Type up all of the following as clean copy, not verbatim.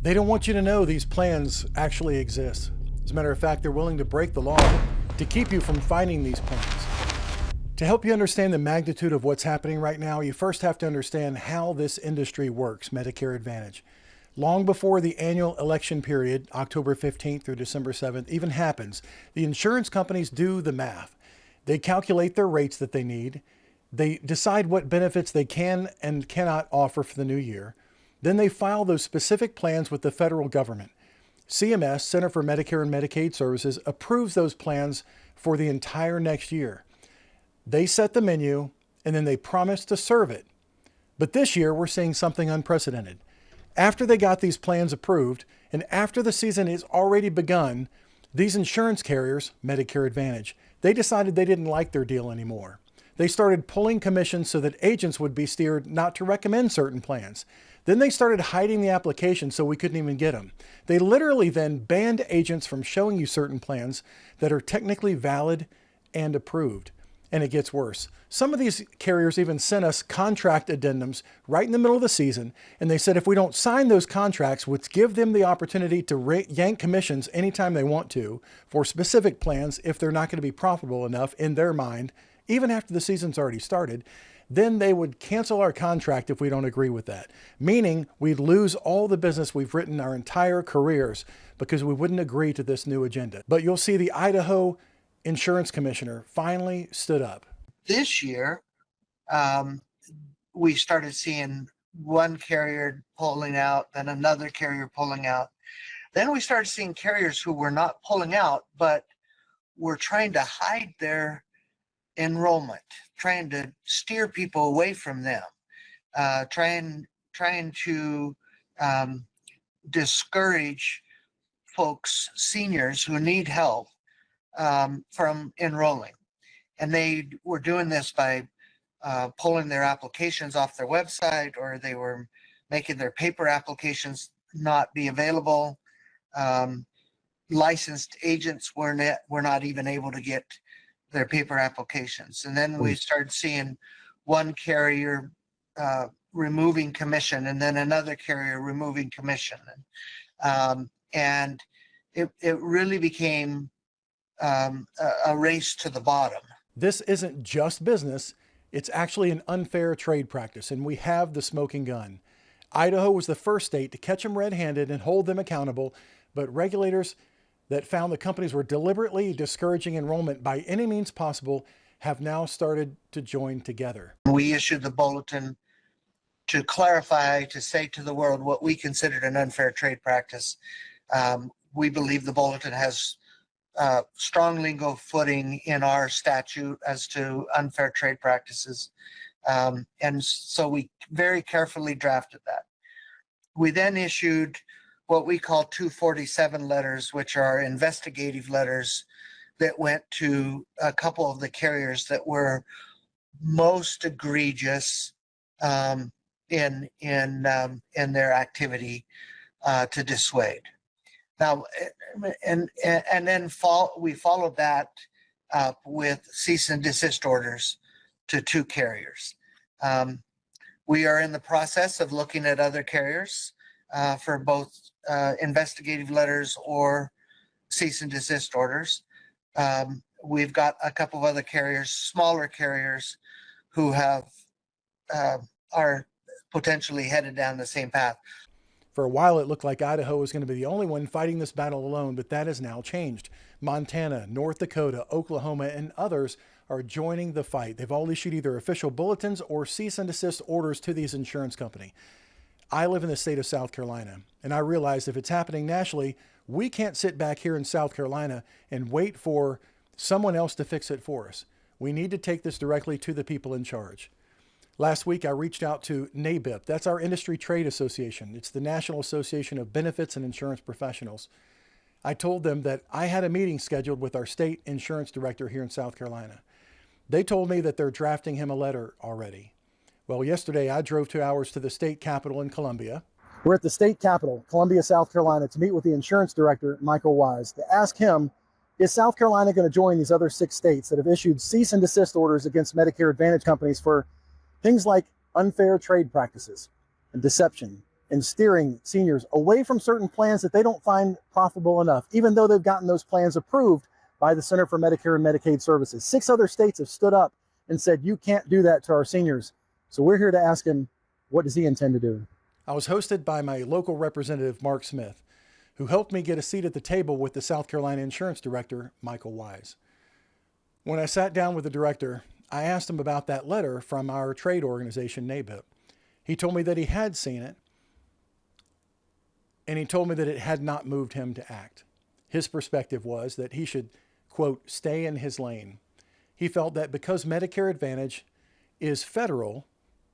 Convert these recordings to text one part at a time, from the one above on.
They don't want you to know these plans actually exist. As a matter of fact, they're willing to break the law to keep you from finding these plans. To help you understand the magnitude of what's happening right now, you first have to understand how this industry works, Medicare Advantage. Long before the annual election period, October 15th through December 7th, even happens, the insurance companies do the math. They calculate their rates that they need. They decide what benefits they can and cannot offer for the new year. Then they file those specific plans with the federal government. CMS, Center for Medicare and Medicaid Services, approves those plans for the entire next year. They set the menu and then they promise to serve it. But this year we're seeing something unprecedented. After they got these plans approved and after the season is already begun, these insurance carriers, Medicare Advantage, they decided they didn't like their deal anymore. They started pulling commissions so that agents would be steered not to recommend certain plans. Then they started hiding the application so we couldn't even get them. They literally then banned agents from showing you certain plans that are technically valid and approved. And it gets worse. Some of these carriers even sent us contract addendums right in the middle of the season, and they said if we don't sign those contracts, which give them the opportunity to yank commissions anytime they want to for specific plans if they're not going to be profitable enough in their mind, even after the season's already started, then they would cancel our contract if we don't agree with that. Meaning we'd lose all the business we've written our entire careers because we wouldn't agree to this new agenda. But you'll see the Idaho insurance commissioner finally stood up. This year, we started seeing one carrier pulling out, then another carrier pulling out. Then we started seeing carriers who were not pulling out, but were trying to hide their enrollment, trying to steer people away from them, trying to discourage folks, seniors who need help from enrolling. And they were doing this by pulling their applications off their website, or they were making their paper applications not be available. Licensed agents were not even able to get their paper applications. And then we started seeing one carrier removing commission, and then another carrier removing commission. And it really became a race to the bottom. This isn't just business, it's actually an unfair trade practice, and we have the smoking gun. Idaho was the first state to catch them red-handed and hold them accountable, but regulators that found the companies were deliberately discouraging enrollment by any means possible have now started to join together. We issued the bulletin to clarify, to say to the world what we considered an unfair trade practice. We believe the bulletin has strong legal footing in our statute as to unfair trade practices. And so we very carefully drafted that. We then issued what we call 247 letters, which are investigative letters that went to a couple of the carriers that were most egregious in their activity to dissuade. Now, and then we followed that up with cease and desist orders to 2 carriers. We are in the process of looking at other carriers for both investigative letters or cease and desist orders. We've got a couple of other carriers, smaller carriers, who are potentially headed down the same path. For a while, it looked like Idaho was going to be the only one fighting this battle alone, but that has now changed. Montana, North Dakota, Oklahoma, and others are joining the fight. They've all issued either official bulletins or cease and desist orders to these insurance companies. I live in the state of South Carolina, and I realize if it's happening nationally, we can't sit back here in South Carolina and wait for someone else to fix it for us. We need to take this directly to the people in charge. Last week, I reached out to NABIP. That's our industry trade association. It's the National Association of Benefits and Insurance Professionals. I told them that I had a meeting scheduled with our state insurance director here in South Carolina. They told me that they're drafting him a letter already. Well, yesterday I drove 2 hours to the state capitol in Columbia. We're at the state capitol, Columbia, South Carolina, to meet with the insurance director, Michael Wise, to ask him, is South Carolina going to join these other 6 states that have issued cease and desist orders against Medicare Advantage companies for things like unfair trade practices and deception and steering seniors away from certain plans that they don't find profitable enough, even though they've gotten those plans approved by the Center for Medicare and Medicaid Services. 6 other states have stood up and said, you can't do that to our seniors. So we're here to ask him, what does he intend to do? I was hosted by my local representative, Mark Smith, who helped me get a seat at the table with the South Carolina Insurance Director, Michael Wise. When I sat down with the director, I asked him about that letter from our trade organization, NABIP. He told me that he had seen it, and he told me that it had not moved him to act. His perspective was that he should, quote, stay in his lane. He felt that because Medicare Advantage is federal,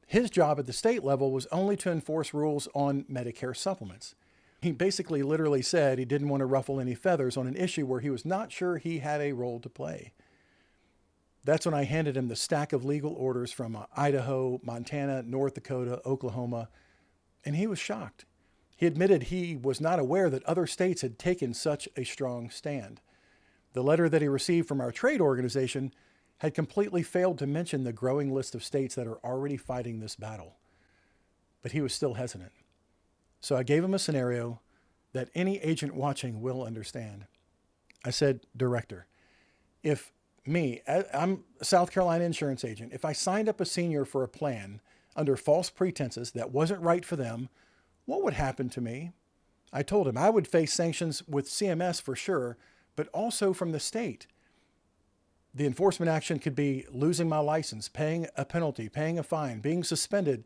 his job at the state level was only to enforce rules on Medicare supplements. He basically literally said he didn't want to ruffle any feathers on an issue where he was not sure he had a role to play. That's when I handed him the stack of legal orders from Idaho, Montana, North Dakota, Oklahoma, and he was shocked. He admitted he was not aware that other states had taken such a strong stand. The letter that he received from our trade organization had completely failed to mention the growing list of states that are already fighting this battle. But he was still hesitant. So I gave him a scenario that any agent watching will understand. I said, Director, if I'm a South Carolina insurance agent, if I signed up a senior for a plan under false pretenses that wasn't right for them, what would happen to me? I told him I would face sanctions with CMS for sure, but also from the state. The enforcement action could be losing my license, paying a penalty, paying a fine, being suspended,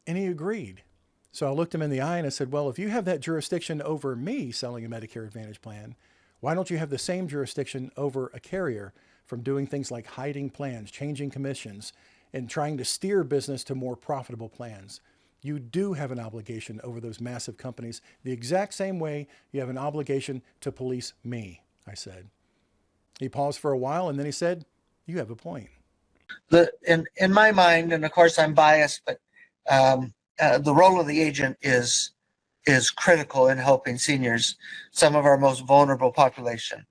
and he agreed. So I looked him in the eye and I said, well, if you have that jurisdiction over me selling a Medicare Advantage plan, why don't you have the same jurisdiction over a carrier from doing things like hiding plans, changing commissions, and trying to steer business to more profitable plans? You do have an obligation over those massive companies the exact same way you have an obligation to police me, I said. He paused for a while and then he said, you have a point. In my mind, and of course I'm biased, but the role of the agent is critical in helping seniors, some of our most vulnerable population.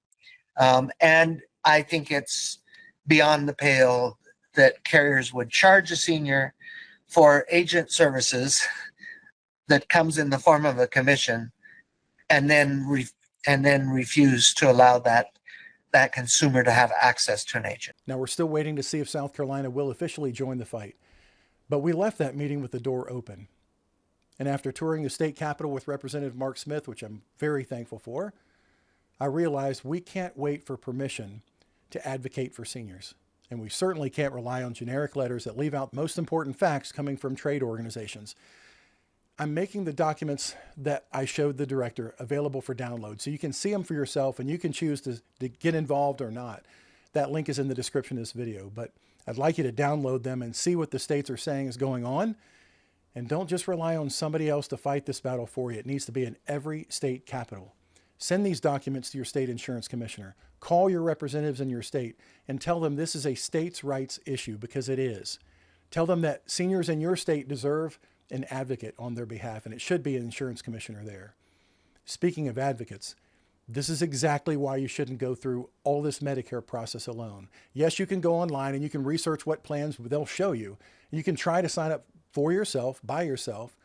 And I think it's beyond the pale that carriers would charge a senior for agent services that comes in the form of a commission, and then refuse to allow that consumer to have access to an agent. Now we're still waiting to see if South Carolina will officially join the fight. But we left that meeting with the door open. And after touring the state capitol with Representative Mark Smith, which I'm very thankful for, I realized we can't wait for permission to advocate for seniors. And we certainly can't rely on generic letters that leave out most important facts coming from trade organizations. I'm making the documents that I showed the director available for download, so you can see them for yourself and you can choose to get involved or not. That link is in the description of this video, but I'd like you to download them and see what the states are saying is going on. And don't just rely on somebody else to fight this battle for you. It needs to be in every state capital. Send these documents to your state insurance commissioner. Call your representatives in your state and tell them this is a states' rights issue, because it is. Tell them that seniors in your state deserve an advocate on their behalf, and it should be an insurance commissioner there. Speaking of advocates, this is exactly why you shouldn't go through all this Medicare process alone. Yes, you can go online and you can research what plans they'll show you. You can try to sign up for yourself, by yourself,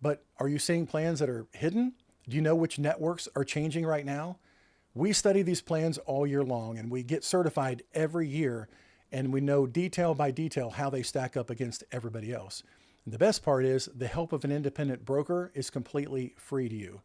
but are you seeing plans that are hidden? Do you know which networks are changing right now? We study these plans all year long and we get certified every year, and we know detail by detail how they stack up against everybody else. And the best part is the help of an independent broker is completely free to you.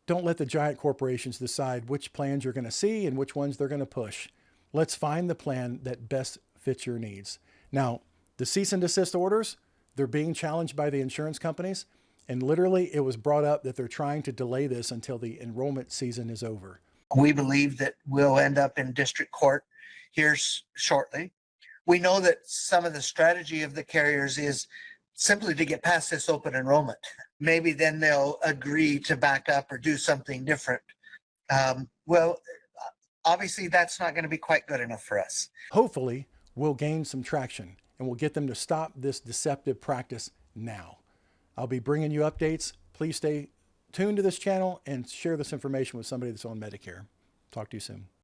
Don't let the giant corporations decide which plans you're going to see and which ones they're going to push. Let's find the plan that best fits your needs. Now, the cease and desist orders, they're being challenged by the insurance companies. And literally it was brought up that they're trying to delay this until the enrollment season is over. We believe that we'll end up in district court here shortly. We know that some of the strategy of the carriers is simply to get past this open enrollment. Maybe then they'll agree to back up or do something different. Well, obviously that's not going to be quite good enough for us. Hopefully we'll gain some traction and we'll get them to stop this deceptive practice now. I'll be bringing you updates. Please stay tuned to this channel and share this information with somebody that's on Medicare. Talk to you soon.